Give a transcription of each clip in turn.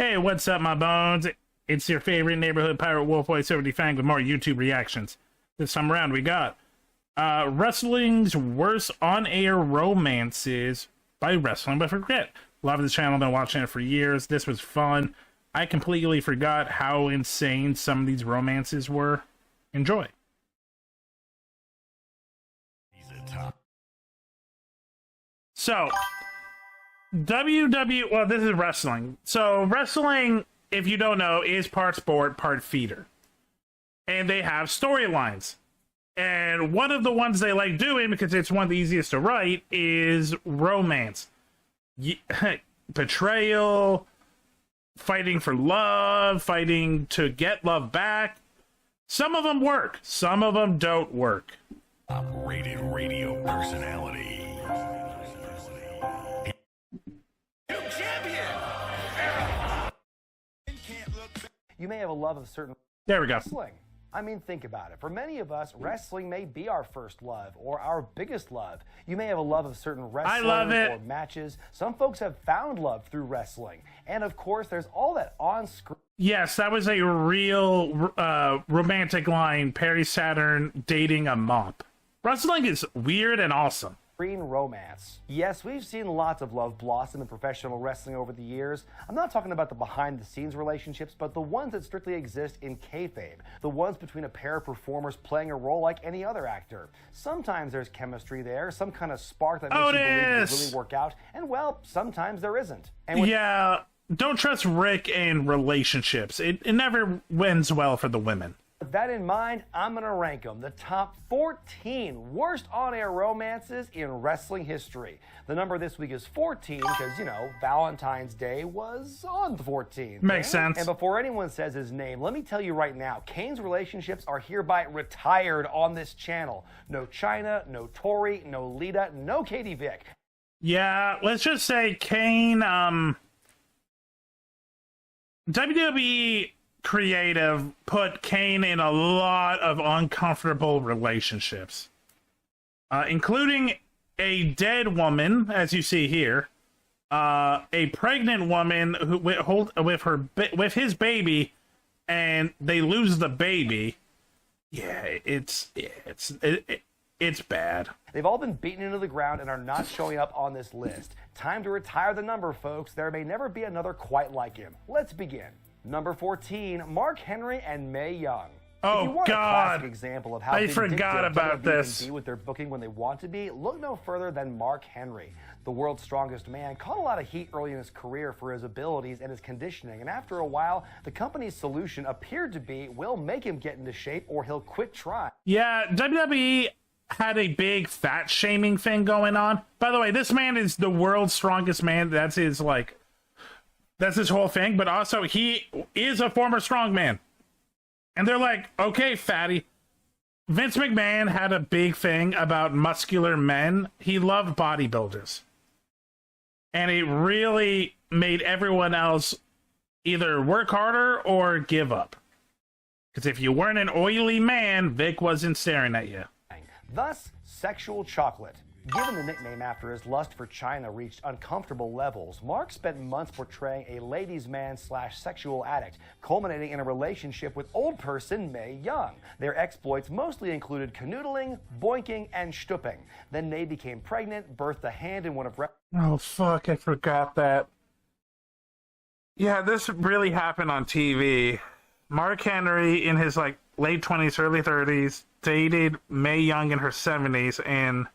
Hey, what's up, my bones? It's your favorite neighborhood pirate wolf boy, SilverDFanng, with more YouTube reactions. This time around, we got Wrestling's Worst On-Air Romances by Wrestling with Wregret. Love this channel, been watching it for years. This was fun. I completely forgot how insane some of these romances were. Enjoy. So, well, this is wrestling. So, wrestling, if you don't know, is part sport, part theater. And they have storylines. And one of the ones they like doing, because it's one of the easiest to write, is romance. Betrayal, fighting for love, fighting to get love back. Some of them work, some of them don't work. Top-rated radio personality. You may have a love of certain There we go. wrestling. I mean, think about it. For many of us, wrestling may be our first love or our biggest love. You may have a love of certain wrestling or matches. Some folks have found love through wrestling. And of course, there's all that on-screen. Yes, that was a real romantic line. Perry Saturn dating a mop. Wrestling is weird and awesome. Romance. Yes, we've seen lots of love blossom in professional wrestling over the years. I'm not talking about the behind-the-scenes relationships, but the ones that strictly exist in kayfabe. The ones between a pair of performers playing a role like any other actor. Sometimes there's chemistry there, some kind of spark that makes you believe it'll really work out, and well, sometimes there isn't. And yeah, don't trust Rick in relationships. It never wins well for the women. With that in mind, I'm going to rank them the top 14 worst on-air romances in wrestling history. The number this week is 14 because, you know, Valentine's Day was on the 14th. Makes sense. And before anyone says his name, let me tell you right now, Kane's relationships are hereby retired on this channel. No Chyna, no Tori, no Lita, no Katie Vick. Yeah, let's just say Kane, WWE creative put Kane in a lot of uncomfortable relationships, including a dead woman, as you see here, a pregnant woman who with his baby, and they lose the baby. Yeah, it's bad. They've all been beaten into the ground and are not showing up on this list. Time to retire the number, folks. There may never be another quite like him. Let's begin. Number 14, Mark Henry and Mae Young. Oh, if you want God. a classic example of how I forgot about this. Can be with their booking when they want to be, look no further than Mark Henry. The world's strongest man caught a lot of heat early in his career for his abilities and his conditioning, and after a while, the company's solution appeared to be, we'll make him get into shape or he'll quit trying. Yeah, WWE had a big fat shaming thing going on. By the way, this man is the world's strongest man. That's his, like, that's his whole thing, but also he is a former strongman. And they're like, okay, fatty. Vince McMahon had a big thing about muscular men. He loved bodybuilders. And it really made everyone else either work harder or give up. Because if you weren't an oily man, Vic wasn't staring at you. Thus, sexual chocolate. Given the nickname after his lust for Chyna reached uncomfortable levels, Mark spent months portraying a ladies' man / sexual addict, culminating in a relationship with old person Mae Young. Their exploits mostly included canoodling, boinking, and stooping. Then Mae became pregnant, birthed a hand in one of... Oh, fuck, I forgot that. Yeah, this really happened on TV. Mark Henry, in his, like, late 20s, early 30s, dated Mae Young in her 70s, and...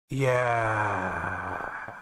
yeah.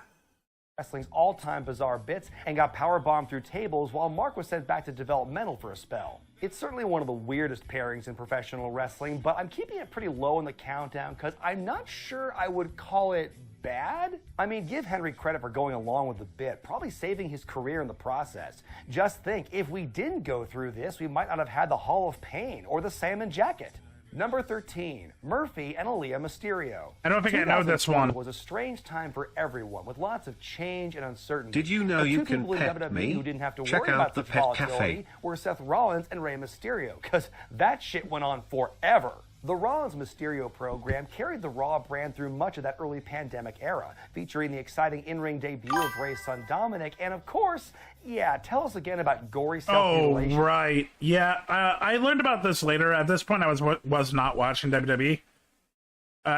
Wrestling's all-time bizarre bits and got powerbombed through tables while Mark was sent back to developmental for a spell. It's certainly one of the weirdest pairings in professional wrestling, but I'm keeping it pretty low in the countdown because I'm not sure I would call it bad. I mean, give Henry credit for going along with the bit, probably saving his career in the process. Just think, if we didn't go through this, we might not have had the Hall of Pain or the salmon jacket. Number 13, Murphy and Aaliyah Mysterio. I don't think I know this one. It was a strange time for everyone, with lots of change and uncertainty. Did you know you can pet me? Who didn't have to Check worry out about the such Pet volatility Cafe. were Seth Rollins and Rey Mysterio, because that shit went on forever. The Raw's Mysterio program carried the Raw brand through much of that early pandemic era, featuring the exciting in-ring debut of Ray's son Dominic, and of course, yeah, tell us again about gory self-mutilation. Oh, right. Yeah, I learned about this later. At this point, I was not watching WWE.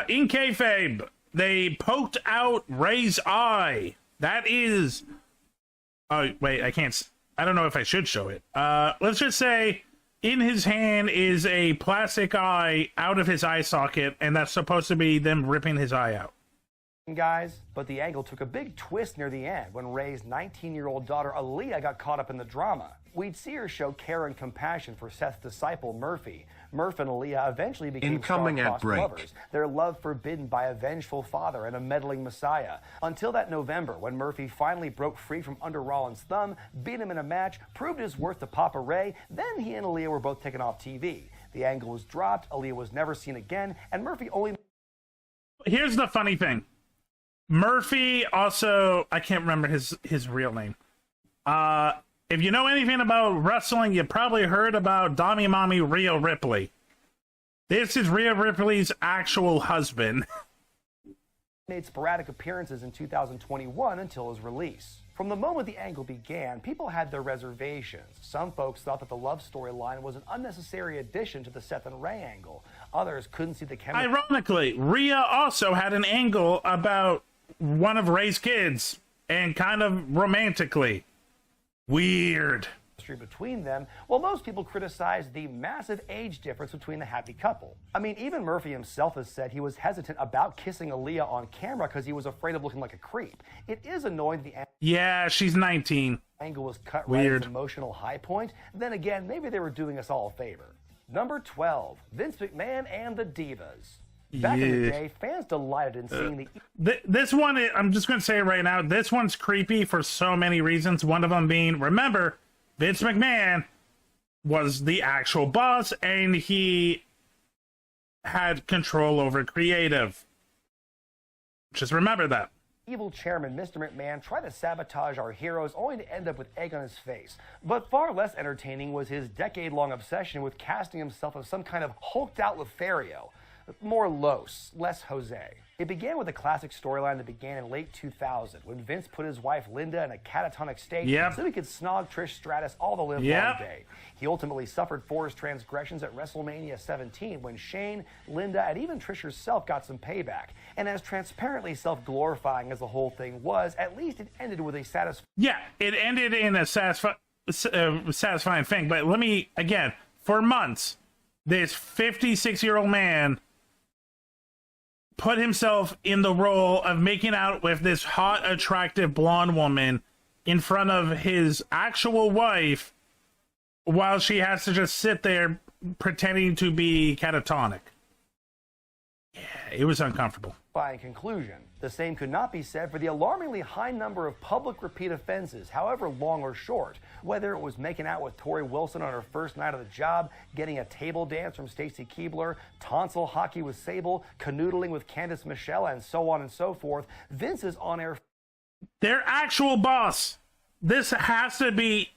In kayfabe, they poked out Ray's eye. That is... Oh, wait, I don't know if I should show it. Let's just say in his hand is a plastic eye out of his eye socket, and that's supposed to be them ripping his eye out. Guys, but the angle took a big twist near the end when Ray's 19-year-old daughter Aaliyah got caught up in the drama. We'd see her show care and compassion for Seth's disciple Murphy. Murph and Aaliyah eventually became star-crossed lovers, their love forbidden by a vengeful father and a meddling messiah. Until that November, when Murphy finally broke free from under Rollins' thumb, beat him in a match, proved his worth to Papa Ray, then he and Aaliyah were both taken off TV. The angle was dropped, Aaliyah was never seen again, and Murphy only... Here's the funny thing. Murphy also, I can't remember his real name. If you know anything about wrestling, you probably heard about Dommy Mommy Rhea Ripley. This is Rhea Ripley's actual husband. Made sporadic appearances in 2021 until his release. From the moment the angle began, people had their reservations. Some folks thought that the love storyline was an unnecessary addition to the Seth and Ray angle. Others couldn't see the chemistry. Ironically, Rhea also had an angle about one of Ray's kids, and kind of romantically. Weird. Between them, while most people criticized the massive age difference between the happy couple. I mean, even Murphy himself has said he was hesitant about kissing Aaliyah on camera because he was afraid of looking like a creep. It is annoying the Yeah, she's 19. Angle was cut Weird. right at its emotional high point. Then again, maybe they were doing us all a favor. Number 12, Vince McMahon and the Divas. Back in the day, fans delighted in seeing this one, I'm just going to say it right now, this one's creepy for so many reasons. One of them being, remember, Vince McMahon was the actual boss, and he had control over creative. Just remember that. Evil chairman Mr. McMahon tried to sabotage our heroes only to end up with egg on his face. But far less entertaining was his decade-long obsession with casting himself as some kind of hulked-out Lothario. More Los, less Jose. It began with a classic storyline that began in late 2000 when Vince put his wife Linda in a catatonic state so he could snog Trish Stratus all the live long day. He ultimately suffered for his transgressions at WrestleMania 17 when Shane, Linda, and even Trish herself got some payback. And as transparently self-glorifying as the whole thing was, at least it ended with a satisfying... Yeah, it ended in a satisfying thing. But let me, again, for months, this 56-year-old man put himself in the role of making out with this hot, attractive blonde woman in front of his actual wife while she has to just sit there pretending to be catatonic. Yeah, it was uncomfortable. By conclusion, the same could not be said for the alarmingly high number of public repeat offenses, however long or short. Whether it was making out with Tori Wilson on her first night of the job, getting a table dance from Stacy Keibler, tonsil hockey with Sable, canoodling with Candice Michelle, and so on and so forth, Vince's on-air... Their actual boss. This has to be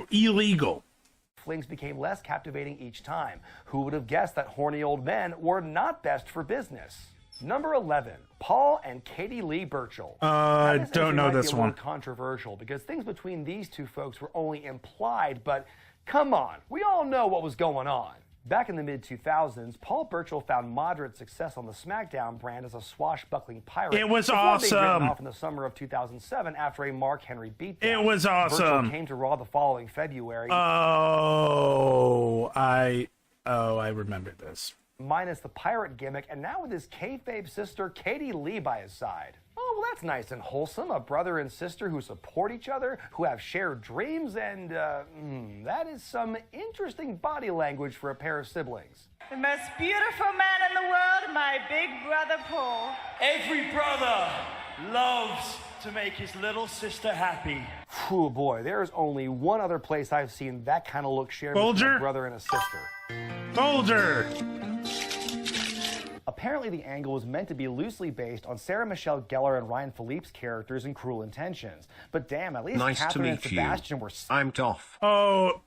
illegal. Flings became less captivating each time. Who would have guessed that horny old men were not best for business? Number 11, Paul and Katie Lee Burchill. Don't know this one. Controversial because things between these two folks were only implied, but come on, we all know what was going on. Back in the mid-2000s, Paul Burchill found moderate success on the SmackDown brand as a swashbuckling pirate. It was awesome. Being written off in the summer of 2007 after a Mark Henry beatdown. It was awesome. Burchill came to Raw the following February. I remember this. Minus the pirate gimmick, and now with his kayfabe sister Katie Lee by his side. Oh, well, that's nice and wholesome. A brother and sister who support each other, who have shared dreams, and that is some interesting body language for a pair of siblings. The most beautiful man in the world, my big brother Paul. Every brother loves to make his little sister happy. Oh boy, there's only one other place I've seen that kind of look shared with a brother and a sister. Soldier! Apparently, the angle was meant to be loosely based on Sarah Michelle Gellar and Ryan Philippe's characters in Cruel Intentions. But damn, at least Catherine and Sebastian were... I'm Toff. Oh,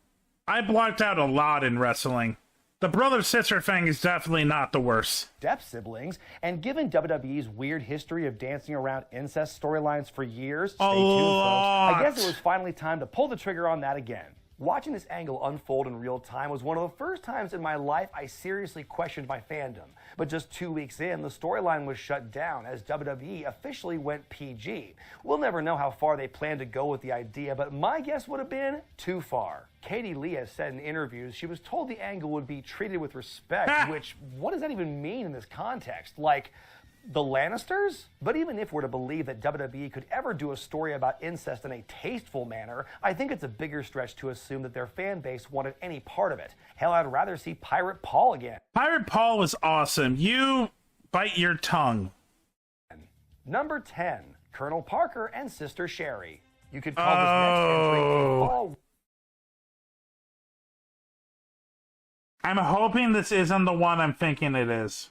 I blocked out a lot in wrestling. The brother-sister thing is definitely not the worst. Step siblings, and given WWE's weird history of dancing around incest storylines for years, stay tuned, folks. I guess it was finally time to pull the trigger on that again. Watching this angle unfold in real time was one of the first times in my life I seriously questioned my fandom. But just 2 weeks in, the storyline was shut down as WWE officially went PG. We'll never know how far they plan to go with the idea, but my guess would have been too far. Katie Lee has said in interviews she was told the angle would be treated with respect, which, what does that even mean in this context? Like, the Lannisters? But even if we're to believe that WWE could ever do a story about incest in a tasteful manner, I think it's a bigger stretch to assume that their fan base wanted any part of it. Hell, I'd rather see Pirate Paul again. Pirate Paul was awesome. You bite your tongue. Number 10, Colonel Parker and Sister Sherry. You could call this next entry a fall. I'm hoping this isn't the one I'm thinking it is.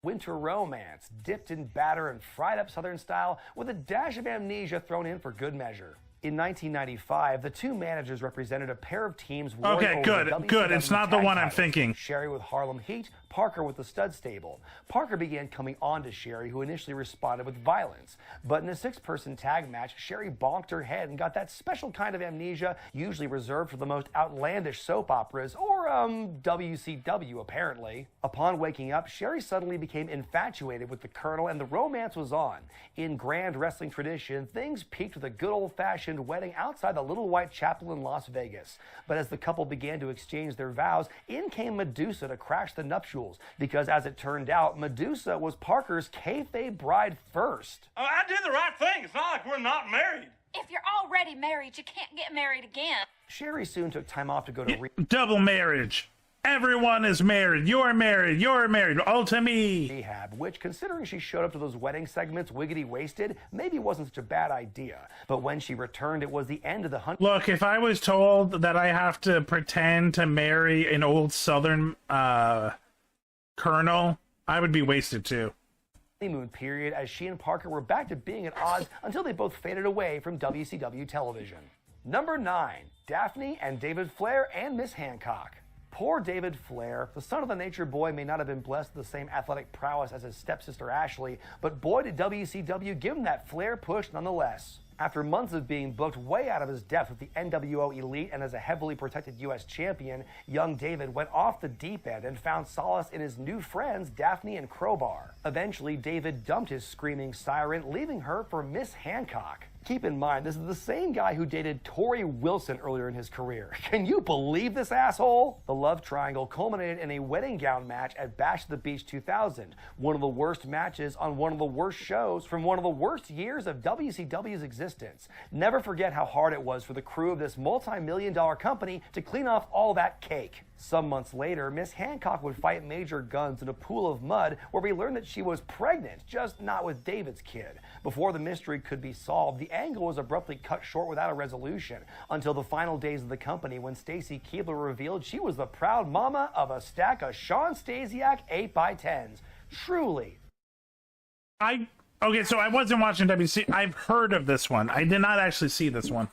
Winter romance, dipped in batter and fried up Southern style with a dash of amnesia thrown in for good measure. In 1995, the two managers represented a pair of teams. Okay, good. It's not the one I'm thinking. Sherry with Harlem Heat, Parker with the Stud Stable. Parker began coming on to Sherry, who initially responded with violence. But in a 6-person tag match, Sherry bonked her head and got that special kind of amnesia usually reserved for the most outlandish soap operas, or WCW apparently. Upon waking up, Sherry suddenly became infatuated with the Colonel and the romance was on. In grand wrestling tradition, things peaked with a good old-fashioned wedding outside the Little White Chapel in Las Vegas. But as the couple began to exchange their vows, in came Medusa to crash the nuptials, because as it turned out, Medusa was Parker's kayfabe bride first. Oh, I did the right thing. It's not like we're not married. If you're already married, you can't get married again. Sherry soon took time off to go to double marriage. Everyone is married. You're married. You're married. All to me. rehab, which, considering she showed up to those wedding segments wiggity wasted, maybe wasn't such a bad idea. But when she returned, it was the end of the hunt. Look, if I was told that I have to pretend to marry an old Southern colonel, I would be wasted too. Honeymoon period, as she and Parker were back to being at odds until they both faded away from WCW television. Number 9, Daphne and David Flair and Miss Hancock. Poor David Flair, the son of the Nature Boy, may not have been blessed with the same athletic prowess as his stepsister Ashley, but boy did WCW give him that Flair push nonetheless. After months of being booked way out of his depth with the NWO Elite and as a heavily protected U.S. champion, young David went off the deep end and found solace in his new friends, Daphne and Crowbar. Eventually, David dumped his screaming siren, leaving her for Miss Hancock. Keep in mind, this is the same guy who dated Tori Wilson earlier in his career. Can you believe this asshole? The love triangle culminated in a wedding gown match at Bash at the Beach 2000, one of the worst matches on one of the worst shows from one of the worst years of WCW's existence. Never forget how hard it was for the crew of this multi-million-dollar company to clean off all that cake. Some months later, Miss Hancock would fight Major Guns in a pool of mud where we learned that she was pregnant, just not with David's kid. Before the mystery could be solved, the angle was abruptly cut short without a resolution until the final days of the company when Stacy Keibler revealed she was the proud mama of a stack of Sean Stasiak 8x10s. Truly. Okay, so I wasn't watching WC. I've heard of this one. I did not actually see this one.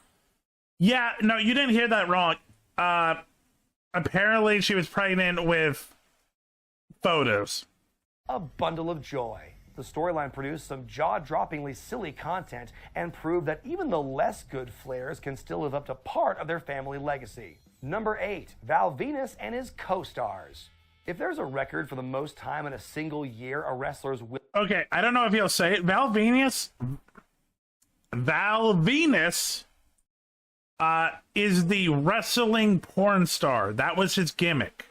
Yeah, no, you didn't hear that wrong. Apparently she was pregnant with photos. A bundle of joy. The storyline produced some jaw-droppingly silly content and proved that even the less good Flairs can still live up to part of their family legacy. Number 8, Val Venus and his co-stars. If there's a record for the most time in a single year a wrestler's will... Okay, I don't know if he'll say it. Val Venus is the wrestling porn star. That was his gimmick.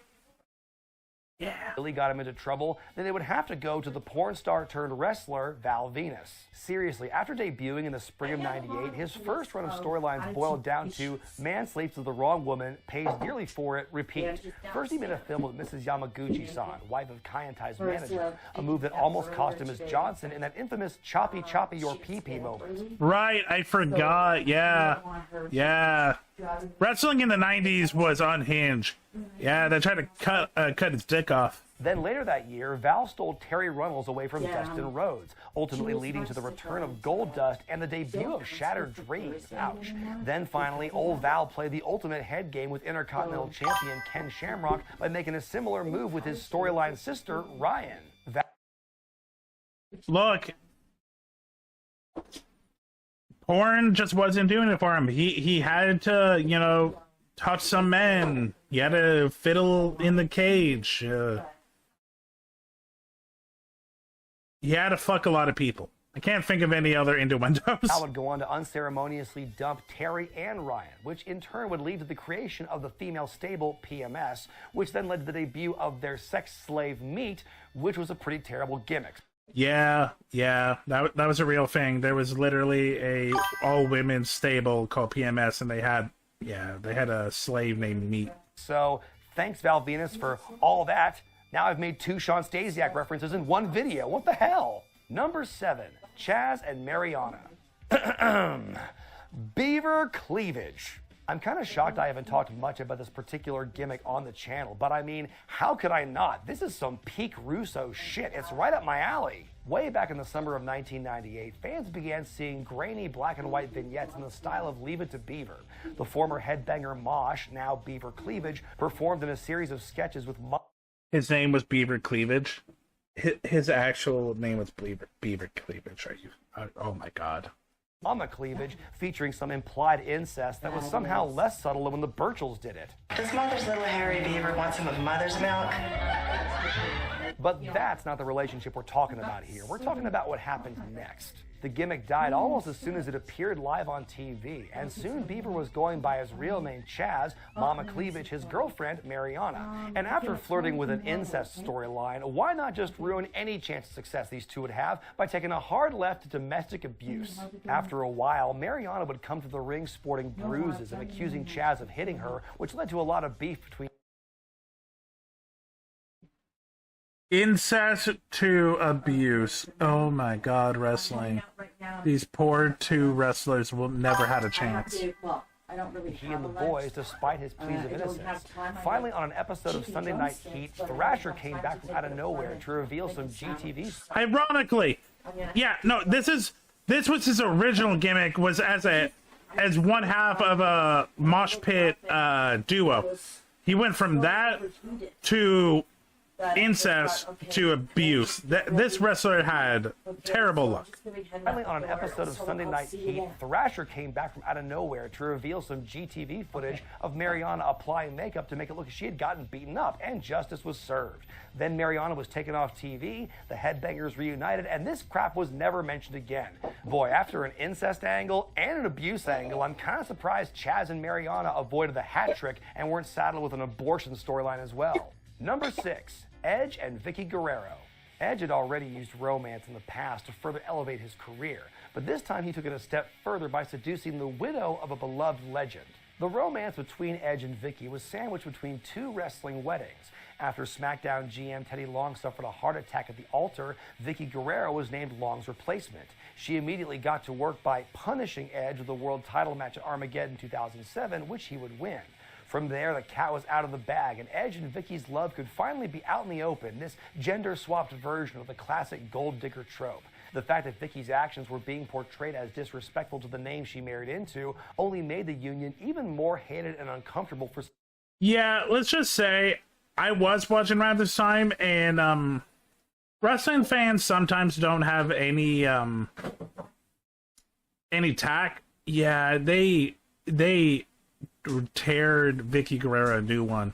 Yeah. Really got him into trouble, then they would have to go to the porn star turned wrestler, Val Venus. Seriously, after debuting in the spring of '98, his first run of storylines boiled down to man sleeps with the wrong woman, pays dearly for it, repeat. First he made a film with Mrs. Yamaguchi-san, wife of Kai Entai's manager, a move that almost cost him his Johnson in that infamous choppy your pee-pee moment. Right, I forgot, yeah. Wrestling in the 90s was unhinged. Yeah, they tried to cut his dick off. Then later that year, Val stole Terry Runnels away from Dustin Rhodes, ultimately leading to the return of Goldust and the debut of Shattered Dreams. Ouch. Then finally, old Val played the ultimate head game with Intercontinental Champion Ken Shamrock by making a similar move with his storyline sister, Ryan. Look, porn just wasn't doing it for him. He had to, you know, touch some men. He had to fiddle in the cage. He had to fuck a lot of people. I can't think of any other innuendos. Val would go on to unceremoniously dump Terry and Ryan, which in turn would lead to the creation of the female stable PMS, which then led to the debut of their sex slave Meat, which was a pretty terrible gimmick. Yeah, that was a real thing. There was literally a all-women stable called PMS, and they had a slave named Meat. So, thanks Val Venus for all that. Now I've made 2 Sean Stasiak references in one video. What the hell? Number 7, Chaz and Mariana. Beaver cleavage. I'm kind of shocked I haven't talked much about this particular gimmick on the channel, but I mean, how could I not? This is some peak Russo shit. It's right up my alley. Way back in the summer of 1998, fans began seeing grainy black and white vignettes in the style of Leave It to Beaver. The former headbanger Mosh, now Beaver Cleavage, performed in a series of sketches with His name was Beaver Cleavage. His actual name was Beaver Cleavage. Are you? Oh my God. Mama Cleavage, featuring some implied incest that was somehow less subtle than when the Burchells did it. Does Mother's little hairy beaver want some of Mother's milk? But that's not the relationship we're talking about here. We're talking about what happened next. The gimmick died almost as soon as it appeared live on TV, and soon Beaver was going by his real name Chaz, Mama Cleavage, his girlfriend Mariana. And after flirting with an incest storyline, why not just ruin any chance of success these two would have by taking a hard left to domestic abuse? After a while, Mariana would come to the ring sporting bruises and accusing Chaz of hitting her, which led to a lot of beef between Incest to abuse. Oh my God, wrestling. These poor 2 wrestlers will never had a chance. he and the boys, despite his pleas of innocence. Finally, on an episode of Sunday Night Heat, Thrasher came back from out of nowhere to reveal some GTV. Ironically, yeah, no, this was his original gimmick, was as one half of a mosh pit duo. He went from that to incest to abuse. This wrestler had terrible luck. Finally, on an episode of Sunday Night Heat, Thrasher came back from out of nowhere to reveal some GTV footage of Mariana applying makeup to make it look like she had gotten beaten up, and justice was served. Then Mariana was taken off TV, the headbangers reunited, and this crap was never mentioned again. Boy, after an incest angle and an abuse angle, I'm kind of surprised Chaz and Mariana avoided the hat trick and weren't saddled with an abortion storyline as well. Number 6, Edge and Vicky Guerrero. Edge had already used romance in the past to further elevate his career, but this time he took it a step further by seducing the widow of a beloved legend. The romance between Edge and Vicky was sandwiched between 2 wrestling weddings. After SmackDown GM Teddy Long suffered a heart attack at the altar, Vicky Guerrero was named Long's replacement. She immediately got to work by punishing Edge with a world title match at Armageddon 2007, which he would win. From there, the cat was out of the bag, and Edge and Vicky's love could finally be out in the open, this gender-swapped version of the classic gold digger trope. The fact that Vicky's actions were being portrayed as disrespectful to the name she married into only made the union even more hated and uncomfortable for... Yeah, let's just say, I was watching around this time, and wrestling fans sometimes don't have any tact. Yeah, they teared Vicky Guerrero a new one.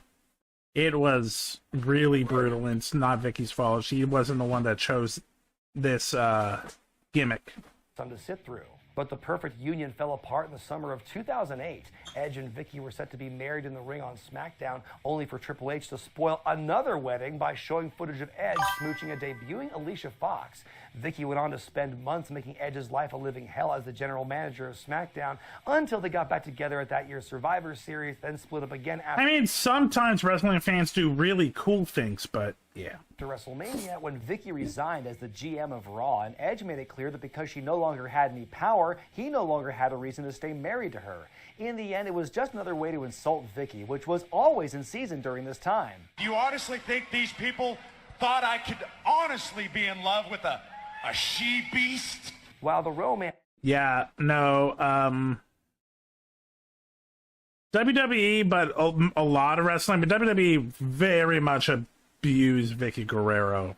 It was really brutal, and it's not Vicky's fault. She wasn't the one that chose this gimmick. To sit through. But the perfect union fell apart in the summer of 2008. Edge and Vicky were set to be married in the ring on SmackDown, only for Triple H to spoil another wedding by showing footage of Edge smooching a debuting Alicia Fox. Vicky went on to spend months making Edge's life a living hell as the general manager of SmackDown until they got back together at that year's Survivor Series, then split up again after... I mean, sometimes wrestling fans do really cool things, but yeah. After WrestleMania, when Vicky resigned as the GM of Raw, and Edge made it clear that because she no longer had any power, he no longer had a reason to stay married to her. In the end, it was just another way to insult Vicky, which was always in season during this time. Do you honestly think these people thought I could honestly be in love with a she-beast. While the romance Yeah, no, WWE, but a lot of wrestling, but WWE very much abused Vicky Guerrero.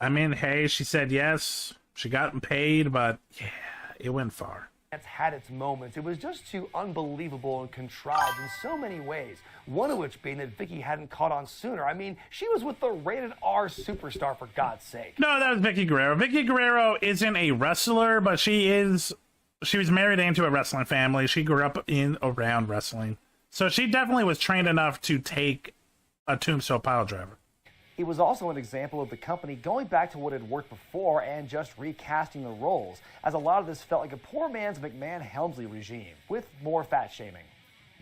I mean, hey, she said yes, she got paid, but yeah, it went far. had its moments. It was just too unbelievable and contrived in so many ways. One of which being that Vicky hadn't caught on sooner. I mean, she was with the rated R superstar, for God's sake. No, that was Vicky Guerrero. Vicky Guerrero isn't a wrestler, but she was married into a wrestling family. She grew up around wrestling. So she definitely was trained enough to take a tombstone pile driver. It was also an example of the company going back to what had worked before and just recasting the roles, as a lot of this felt like a poor man's McMahon-Helmsley regime, with more fat shaming.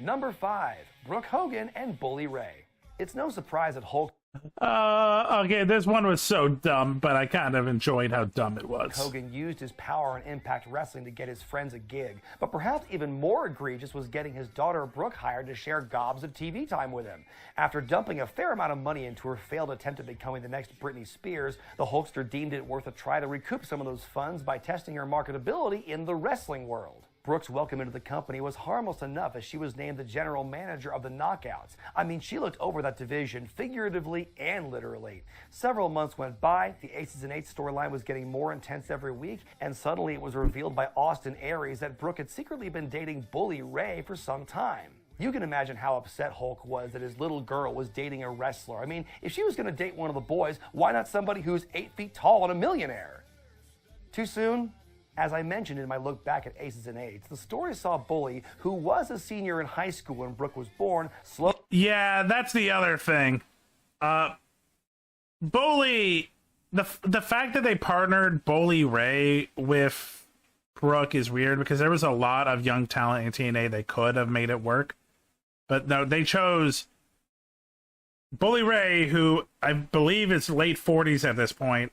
Number 5, Brooke Hogan and Bully Ray. It's no surprise that Hulk Okay, this one was so dumb, but I kind of enjoyed how dumb it was. Hogan used his power in Impact Wrestling to get his friends a gig, but perhaps even more egregious was getting his daughter Brooke hired to share gobs of TV time with him. After dumping a fair amount of money into her failed attempt at becoming the next Britney Spears, the Hulkster deemed it worth a try to recoup some of those funds by testing her marketability in the wrestling world. Brooke's welcome into the company was harmless enough as she was named the general manager of the Knockouts. I mean, she looked over that division figuratively and literally. Several months went by, the Aces and Eights storyline was getting more intense every week, and suddenly it was revealed by Austin Aries that Brooke had secretly been dating Bully Ray for some time. You can imagine how upset Hulk was that his little girl was dating a wrestler. I mean, if she was going to date one of the boys, why not somebody who's 8 feet tall and a millionaire? Too soon? As I mentioned in my look back at Aces and Eights, the story saw Bully, who was a senior in high school when Brooke was born, Yeah, that's the other thing. Bully, the fact that they partnered Bully Ray with Brooke is weird because there was a lot of young talent in TNA that could have made it work. But no, they chose Bully Ray, who I believe is late 40s at this point.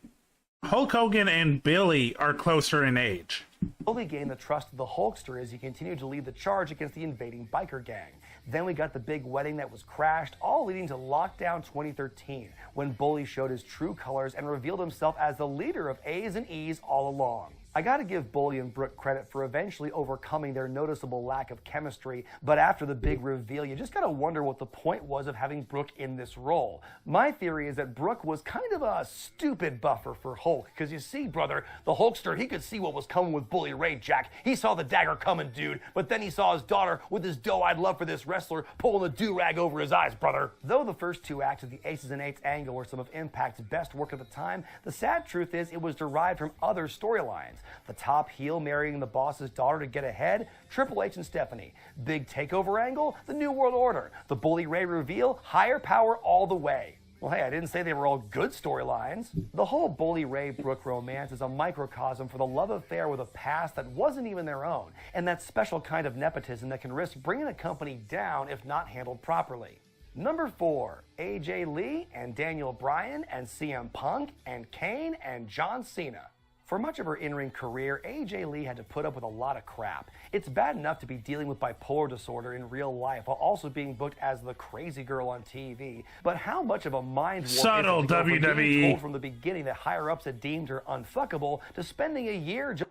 Hulk Hogan and Billy are closer in age. Bully gained the trust of the Hulkster as he continued to lead the charge against the invading biker gang. Then we got the big wedding that was crashed, all leading to Lockdown 2013, when Bully showed his true colors and revealed himself as the leader of A's and E's all along. I gotta give Bully and Brooke credit for eventually overcoming their noticeable lack of chemistry, but after the big reveal, you just gotta wonder what the point was of having Brooke in this role. My theory is that Brooke was kind of a stupid buffer for Hulk, because you see, brother, the Hulkster, he could see what was coming with Bully Ray, Jack. He saw the dagger coming, dude, but then he saw his daughter with his doe-eyed love for this wrestler pulling the do-rag over his eyes, brother. Though the first two acts of the Aces and Eights angle were some of Impact's best work at the time, the sad truth is it was derived from other storylines. The top heel marrying the boss's daughter to get ahead, Triple H and Stephanie. Big takeover angle, the New World Order. The Bully Ray reveal, higher power all the way. Well, hey, I didn't say they were all good storylines. The whole Bully Ray Brooke romance is a microcosm for the love affair with a past that wasn't even their own, and that special kind of nepotism that can risk bringing a company down if not handled properly. Number 4, AJ Lee and Daniel Bryan and CM Punk and Kane and John Cena. For much of her in-ring career, AJ Lee had to put up with a lot of crap. It's bad enough to be dealing with bipolar disorder in real life while also being booked as the crazy girl on TV. But how much of a mind warp Subtle is it to go from being WWE. told from the beginning that higher-ups had deemed her unfuckable to spending a year just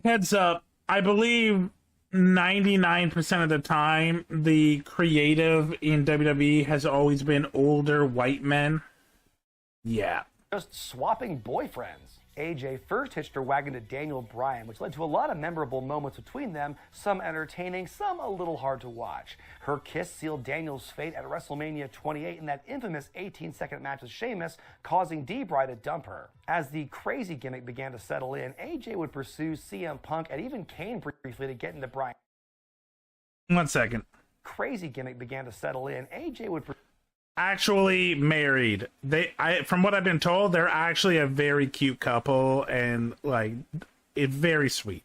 Heads up, I believe 99% of the time, the creative in WWE has always been older white men. Yeah. swapping boyfriends. AJ first hitched her wagon to Daniel Bryan, which led to a lot of memorable moments between them, some entertaining, some a little hard to watch. Her kiss sealed Daniel's fate at WrestleMania 28 in that infamous 18-second match with Sheamus, causing D-Bry to dump her. As the crazy gimmick began to settle in, AJ would pursue CM Punk and even Kane briefly to get into Bryan. 1 second. Crazy gimmick began to settle in. AJ would Actually married. From what I've been told, they're actually a very cute couple and like it's very sweet.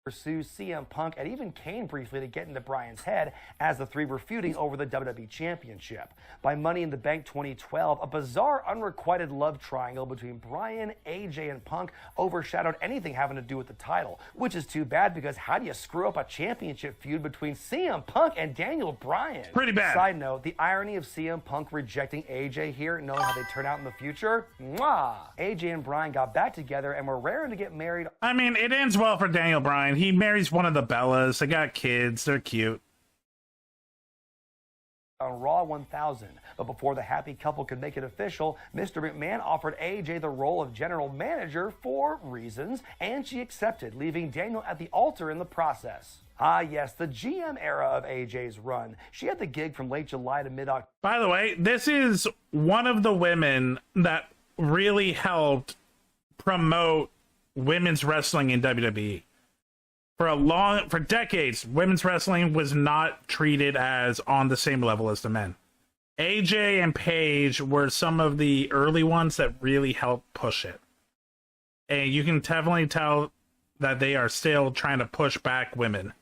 pursues CM Punk and even Kane briefly to get into Bryan's head as the three were feuding over the WWE Championship. By Money in the Bank 2012, a bizarre unrequited love triangle between Bryan, AJ, and Punk overshadowed anything having to do with the title, which is too bad because how do you screw up a championship feud between CM Punk and Daniel Bryan? Pretty bad. Side note, the irony of CM Punk rejecting AJ here, knowing how they turn out in the future, mwah! AJ and Bryan got back together and were raring to get married. I mean, it ends well for Daniel Bryan. He marries one of the Bellas. They got kids. They're cute. On Raw 1000, but before the happy couple could make it official, Mr. McMahon offered AJ the role of general manager for reasons, and she accepted, leaving Daniel at the altar in the process. Ah, yes, the GM era of AJ's run. She had the gig from late July to mid-October. By the way, this is one of the women that really helped promote women's wrestling in WWE. For decades, women's wrestling was not treated as on the same level as the men. AJ and Paige were some of the early ones that really helped push it. And you can definitely tell that they are still trying to push back women.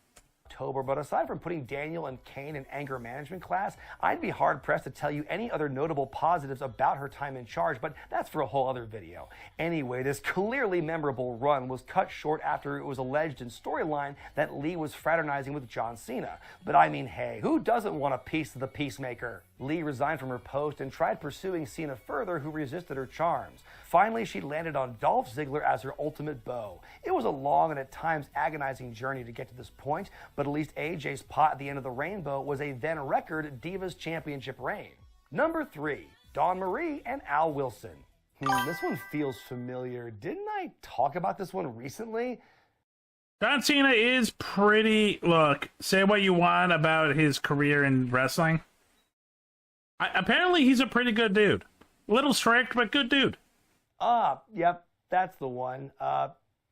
But aside from putting Daniel and Kane in anger management class, I'd be hard-pressed to tell you any other notable positives about her time in charge, but that's for a whole other video. Anyway, this clearly memorable run was cut short after it was alleged in storyline that Lee was fraternizing with John Cena. But I mean, hey, who doesn't want a piece of the Peacemaker? Lee resigned from her post and tried pursuing Cena further, who resisted her charms. Finally, she landed on Dolph Ziggler as her ultimate beau. It was a long and at times agonizing journey to get to this point, but at least AJ's pot at the end of the rainbow was a then record Divas Championship reign. Number 3, Dawn Marie and Al Wilson. This one feels familiar. Didn't I talk about this one recently? John Cena is pretty... Look, say what you want about his career in wrestling. Apparently, he's a pretty good dude. Little strict, but good dude. Yep, that's the one.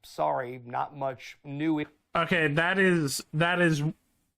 Sorry, not much new. Okay, that is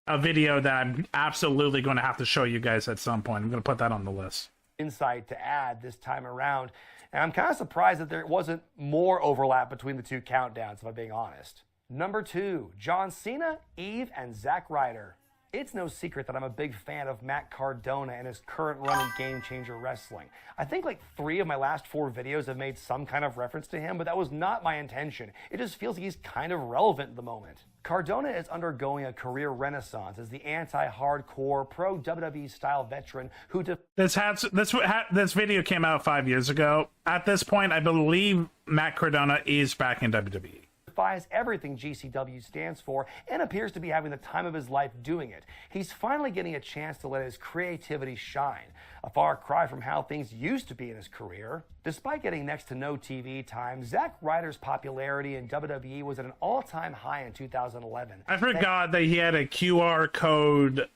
a video that I'm absolutely going to have to show you guys at some point. I'm going to put that on the list. Insight to add this time around. And I'm kind of surprised that there wasn't more overlap between the two countdowns, if I'm being honest. Number 2, John Cena, Eve, and Zack Ryder. It's no secret that I'm a big fan of Matt Cardona and his current run in Game Changer Wrestling. I think like 3 of my last 4 videos have made some kind of reference to him, but that was not my intention. It just feels like he's kind of relevant at the moment. Cardona is undergoing a career renaissance as the anti-hardcore, pro-WWE style veteran who... This video came out 5 years ago. At this point, I believe Matt Cardona is back in WWE. Defies everything GCW stands for and appears to be having the time of his life doing it. He's finally getting a chance to let his creativity shine, a far cry from how things used to be in his career. Despite getting next to no TV time, Zack Ryder's popularity in WWE was at an all-time high in 2011. I forgot that he had a QR code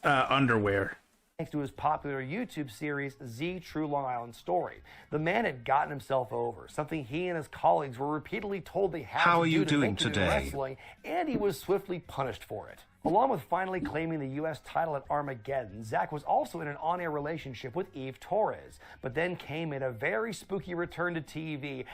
underwear. Thanks to his popular YouTube series, Z True Long Island Story. The man had gotten himself over, something he and his colleagues were repeatedly told they had to do to make it in wrestling, and he was swiftly punished for it. Along with finally claiming the U.S. title at Armageddon, Zack was also in an on-air relationship with Eve Torres, but then came in a very spooky return to TV.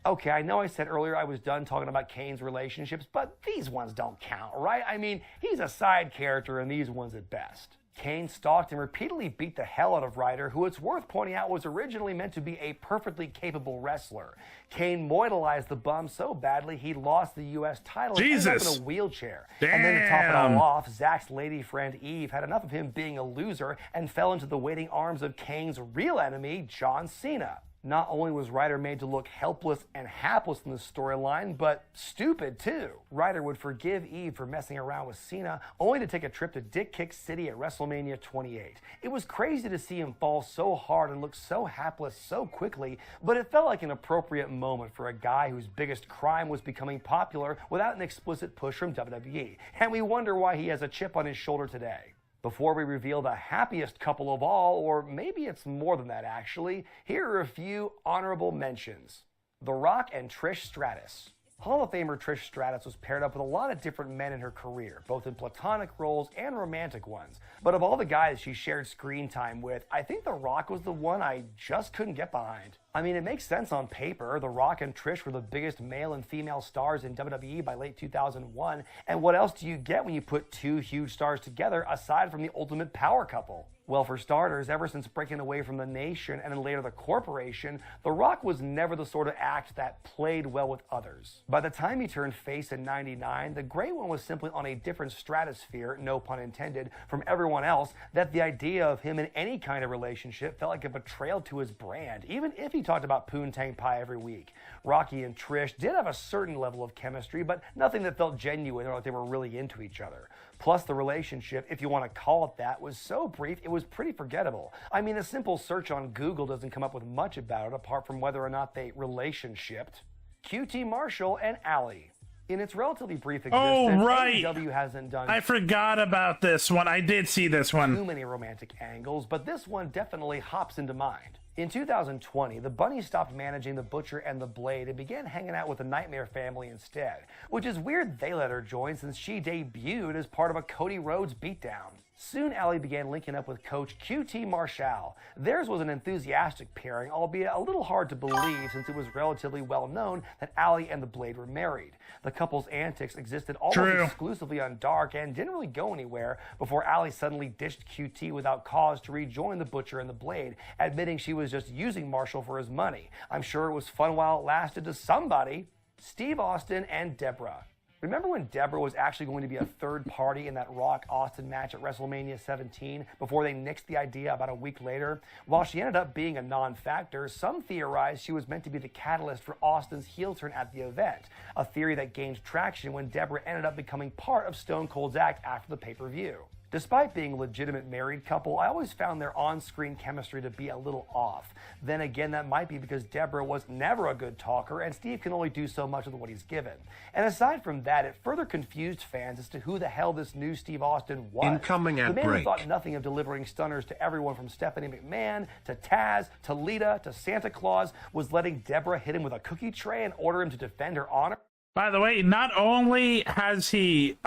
Okay, I know I said earlier I was done talking about Kane's relationships, but these ones don't count, right? I mean, he's a side character in these ones at best. Kane stalked and repeatedly beat the hell out of Ryder, who it's worth pointing out was originally meant to be a perfectly capable wrestler. Kane moidalized the bum so badly he lost the U.S. title and ended up in a wheelchair. Damn. And then to top it all off, Zack's lady friend Eve had enough of him being a loser and fell into the waiting arms of Kane's real enemy, John Cena. Not only was Ryder made to look helpless and hapless in the storyline, but stupid too. Ryder would forgive Eve for messing around with Cena, only to take a trip to Dick Kick City at WrestleMania 28. It was crazy to see him fall so hard and look so hapless so quickly, but it felt like an appropriate moment for a guy whose biggest crime was becoming popular without an explicit push from WWE. And we wonder why he has a chip on his shoulder today. Before we reveal the happiest couple of all, or maybe it's more than that actually, here are a few honorable mentions. The Rock and Trish Stratus. Hall of Famer Trish Stratus was paired up with a lot of different men in her career, both in platonic roles and romantic ones. But of all the guys she shared screen time with, I think The Rock was the one I just couldn't get behind. I mean, it makes sense on paper. The Rock and Trish were the biggest male and female stars in WWE by late 2001. And what else do you get when you put two huge stars together aside from the ultimate power couple? Well, for starters, ever since breaking away from the Nation and then later the Corporation, The Rock was never the sort of act that played well with others. By the time he turned face in '99, the Great One was simply on a different stratosphere, no pun intended, from everyone else, that the idea of him in any kind of relationship felt like a betrayal to his brand, even if he talked about poontang pie every week. Rocky and Trish did have a certain level of chemistry, but nothing that felt genuine or like they were really into each other. Plus, the relationship, if you want to call it that, was so brief it was pretty forgettable. I mean, a simple search on Google doesn't come up with much about it apart from whether or not they relationshipped. QT Marshall and Allie. In its relatively brief existence, AEW hasn't done... I forgot about this one. I did see this one. ...too many romantic angles, but this one definitely hops into mind. In 2020, the Bunny stopped managing the Butcher and the Blade and began hanging out with the Nightmare family instead, which is weird they let her join since she debuted as part of a Cody Rhodes beatdown. Soon, Allie began linking up with coach QT Marshall. Theirs was an enthusiastic pairing, albeit a little hard to believe since it was relatively well known that Allie and the Blade were married. The couple's antics existed almost exclusively on Dark and didn't really go anywhere before Allie suddenly ditched QT without cause to rejoin the Butcher and the Blade, admitting she was just using Marshall for his money. I'm sure it was fun while it lasted to somebody. Steve Austin and Deborah. Remember when Deborah was actually going to be a third party in that Rock-Austin match at WrestleMania 17 before they nixed the idea about a week later? While she ended up being a non-factor, some theorized she was meant to be the catalyst for Austin's heel turn at the event, a theory that gained traction when Deborah ended up becoming part of Stone Cold's act after the pay-per-view. Despite being a legitimate married couple, I always found their on-screen chemistry to be a little off. Then again, that might be because Deborah was never a good talker and Steve can only do so much with what he's given. And aside from that, it further confused fans as to who the hell this new Steve Austin was. Incoming at the man break. who thought nothing of delivering stunners to everyone from Stephanie McMahon to Taz to Lita to Santa Claus was letting Deborah hit him with a cookie tray and order him to defend her honor. By the way, not only has he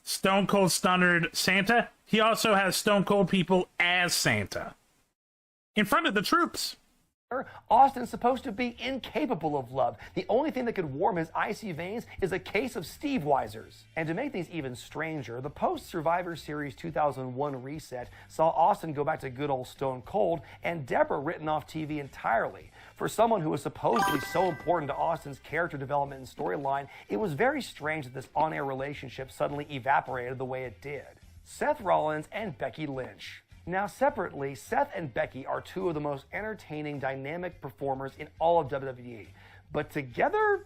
Stone Cold Stunnered Santa, he also has Stone Cold people as Santa in front of the troops. Austin's supposed to be incapable of love. The only thing that could warm his icy veins is a case of Steve Weisers. And to make things even stranger, the post-Survivor Series 2001 reset saw Austin go back to good old Stone Cold and Deborah written off TV entirely. For someone who was supposedly so important to Austin's character development and storyline, it was very strange that this on-air relationship suddenly evaporated the way it did. Seth Rollins and Becky Lynch. Now, separately, Seth and Becky are two of the most entertaining, dynamic performers in all of WWE. But together,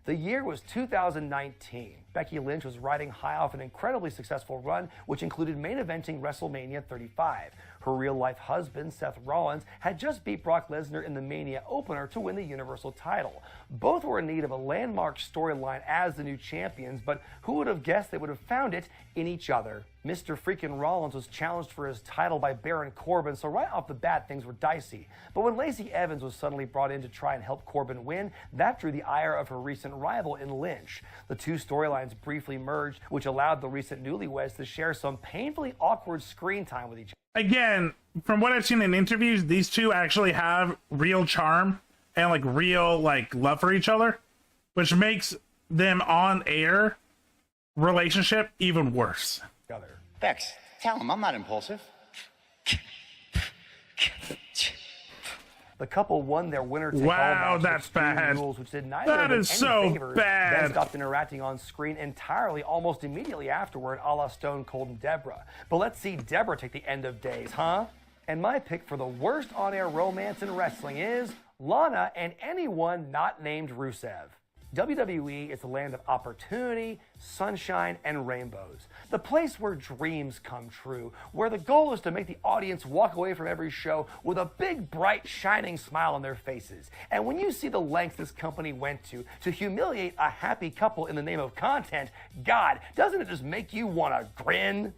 The year was 2019. Becky Lynch was riding high off an incredibly successful run, which included main eventing WrestleMania 35. Her real-life husband, Seth Rollins, had just beat Brock Lesnar in the Mania opener to win the Universal title. Both were in need of a landmark storyline as the new champions, but who would have guessed they would have found it in each other? Mr. freaking Rollins was challenged for his title by Baron Corbin, so right off the bat, things were dicey. But when Lacey Evans was suddenly brought in to try and help Corbin win, that drew the ire of her recent rival in Lynch. The two storylines briefly merged, which allowed the recent newlyweds to share some painfully awkward screen time with each other. Again, from what I've seen in interviews, these two actually have real charm and real love for each other, which makes them on air relationship even worse. Bex, tell him I'm not impulsive. The couple won their winner-take-all Wow, match that's with Extreme bad. Rules, which did neither That of them is any so favors, bad. Then stopped interacting on screen entirely almost immediately afterward, a la Stone Cold and Deborah. But let's see Deborah take the end of days, huh? And my pick for the worst on-air romance in wrestling is Lana and anyone not named Rusev. WWE is the land of opportunity, sunshine, and rainbows. The place where dreams come true, where the goal is to make the audience walk away from every show with a big, bright, shining smile on their faces. And when you see the lengths this company went to humiliate a happy couple in the name of content, God, doesn't it just make you want to grin?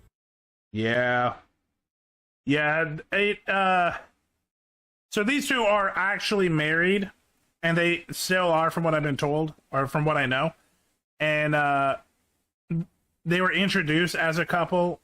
Yeah. Yeah, so these two are actually married. and they still are, from what I've been told, or from what I know. And they were introduced as a couple.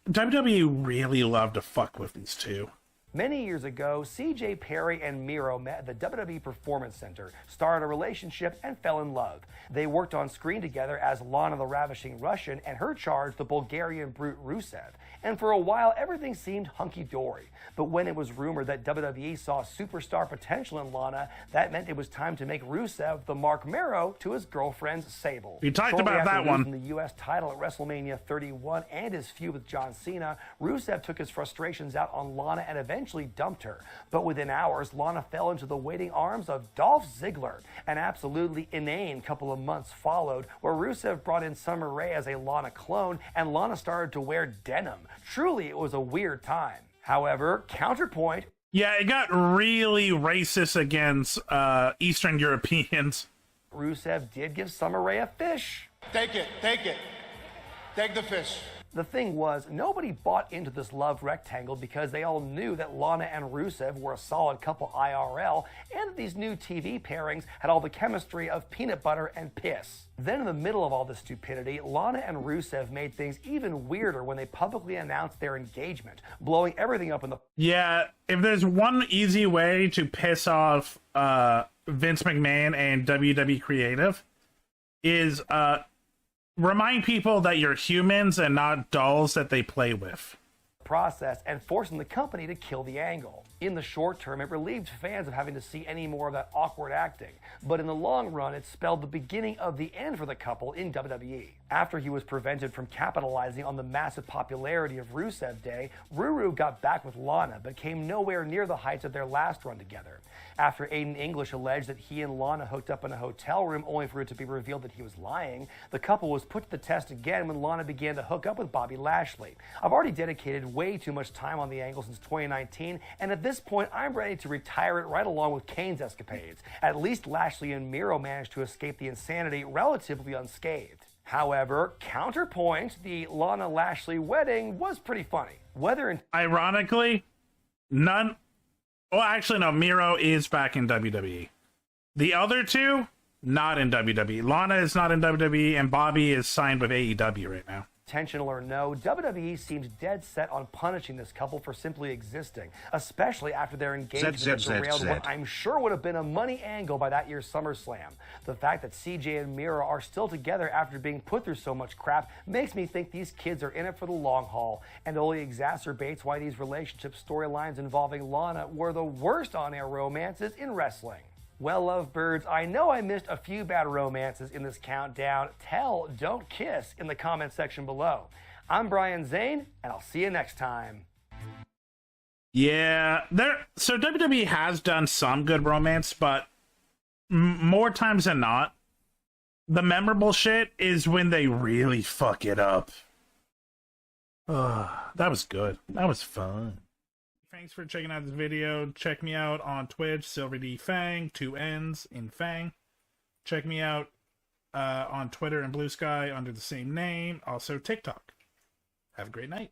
WWE really loved to fuck with these two. Many years ago, CJ Perry and Miro met at the WWE Performance Center, started a relationship, and fell in love. They worked on screen together as Lana the Ravishing Russian and her charge, the Bulgarian brute Rusev. And for a while, everything seemed hunky-dory. But when it was rumored that WWE saw superstar potential in Lana, that meant it was time to make Rusev the Mark Mero to his girlfriend's Sable. We talked Shortly about after that one. losing the U.S. title at WrestleMania 31 and his feud with John Cena, Rusev took his frustrations out on Lana and eventually dumped her. But within hours, Lana fell into the waiting arms of Dolph Ziggler. An absolutely inane couple of months followed, where Rusev brought in Summer Rae as a Lana clone, and Lana started to wear denim. Truly, it was a weird time. However, counterpoint. Yeah, it got really racist against Eastern Europeans. Rusev did give Summer Rae a fish. Take it. Take it. Take the fish. The thing was, nobody bought into this love rectangle because they all knew that Lana and Rusev were a solid couple IRL, and that these new TV pairings had all the chemistry of peanut butter and piss. Then in the middle of all this stupidity, Lana and Rusev made things even weirder when they publicly announced their engagement, blowing everything up in the... Yeah, if there's one easy way to piss off Vince McMahon and WWE Creative, is remind people that you're humans and not dolls that they play with. Process and forcing the company to kill the angle. In the short term, it relieved fans of having to see any more of that awkward acting, but in the long run, it spelled the beginning of the end for the couple in WWE. After he was prevented from capitalizing on the massive popularity of Rusev Day, Ruru got back with Lana, but came nowhere near the heights of their last run together. After Aiden English alleged that he and Lana hooked up in a hotel room only for it to be revealed that he was lying, the couple was put to the test again when Lana began to hook up with Bobby Lashley. I've already dedicated way too much time on the angle since 2019, and at this point, I'm ready to retire it right along with Kane's escapades. At least Lashley and Miro managed to escape the insanity relatively unscathed. However, counterpoint, the Lana-Lashley wedding was pretty funny. Ironically, none... Well, actually, no, Miro is back in WWE. The other two, not in WWE. Lana is not in WWE, and Bobby is signed with AEW right now. Intentional or no, WWE seems dead set on punishing this couple for simply existing, especially after their engagement derailed what I'm sure would have been a money angle by that year's SummerSlam. The fact that CJ and Miro are still together after being put through so much crap makes me think these kids are in it for the long haul, and only exacerbates why these relationship storylines involving Lana were the worst on-air romances in wrestling. Well, lovebirds, I know I missed a few bad romances in this countdown. Tell, don't kiss in the comment section below. I'm Brian Zane, and I'll see you next time. Yeah, so WWE has done some good romance, but more times than not, the memorable shit is when they really fuck it up. That was good. That was fun. Thanks for checking out this video. Check me out on Twitch, SilverDFanng, 2 N's in Fang. Check me out on Twitter and Blue Sky under the same name. Also TikTok. Have a great night.